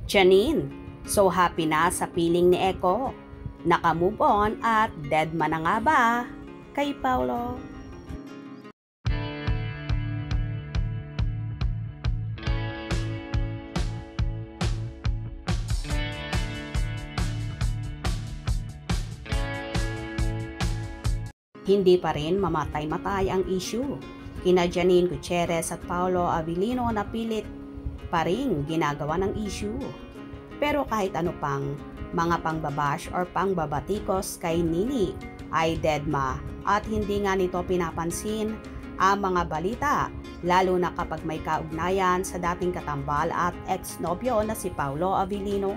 Janine, so happy na sa piling ni Echo. Naka-move on at dead man na nga ba kay Paulo? Hindi pa rin mamatay-matay ang issue. Kina Janine Gutierrez at Paulo Avellino na pilit pa rin ginagawa ng issue. Pero kahit ano pang mga pangbabash or pangbabatikos kay Nini ay deadma at hindi nga nito pinapansin ang mga balita, lalo na kapag may kaugnayan sa dating katambal at ex-nobyo na si Paulo Avellino.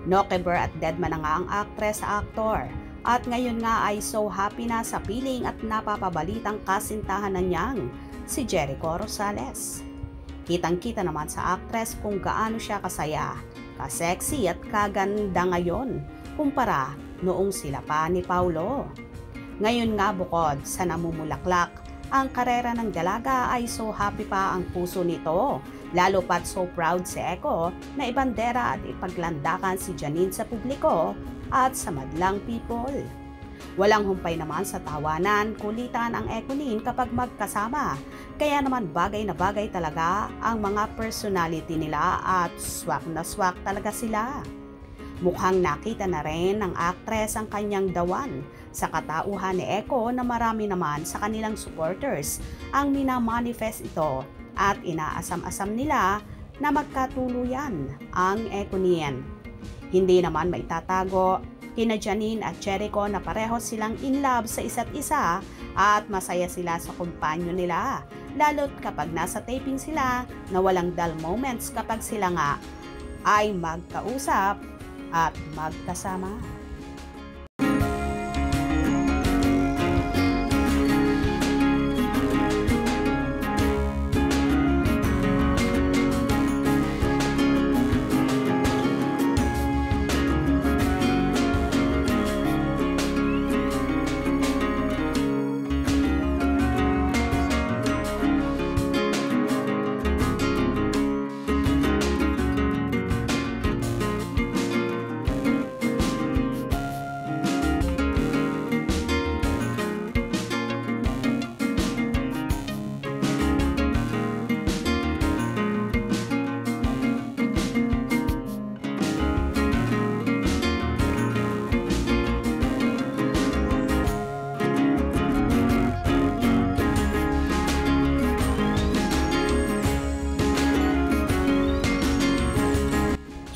Nokeber at deadma na nga ang aktres sa aktor. At ngayon nga ay so happy na sa piling at napapabalitang kasintahan na niyang si Jericho Rosales. Kitang-kita naman sa aktres kung gaano siya kasaya, kasexy at kaganda ngayon kumpara noong sila pa ni Paulo. Ngayon nga bukod sa namumulaklak ang karera ng dalaga ay so happy pa ang puso nito, lalo pat so proud si Echo na ibandera at ipaglandakan si Janine sa publiko at sa madlang people. Walang humpay naman sa tawanan, kulitan ang Econin kapag magkasama, kaya naman bagay na bagay talaga ang mga personality nila at swak na swak talaga sila. Mukhang nakita na rin ng aktres ang kanyang dawan sa katauhan ni Echo na marami naman sa kanilang supporters ang minamanifest ito at inaasam-asam nila na magkatuluyan ang Econian. Hindi naman maitatago kina Janine at Jericho na pareho silang in love sa isa't isa at masaya sila sa kumpanyo nila, lalo't kapag nasa taping sila na walang dull moments kapag sila nga ay magkausap at magkasama.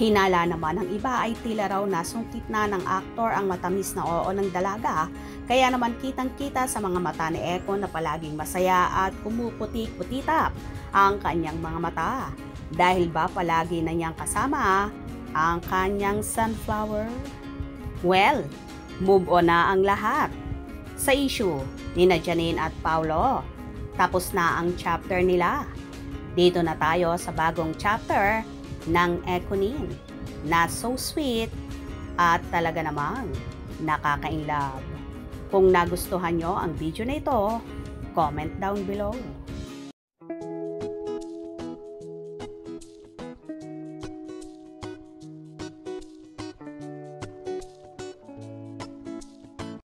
Hinala naman ng iba ay tila raw nasungkit na ng aktor ang matamis na oo ng dalaga, kaya naman kitang-kita sa mga mata ni Echo na palaging masaya at kumuputik-putitap ang kanyang mga mata. Dahil ba palagi na niyang kasama ang kanyang sunflower? Well, move on na ang lahat. Sa issue ni Janine at Paulo, tapos na ang chapter nila. Dito na tayo sa bagong chapter ng Econin na so sweet at talaga namang nakaka-inlove. Kung nagustuhan nyo ang video na ito, comment down below.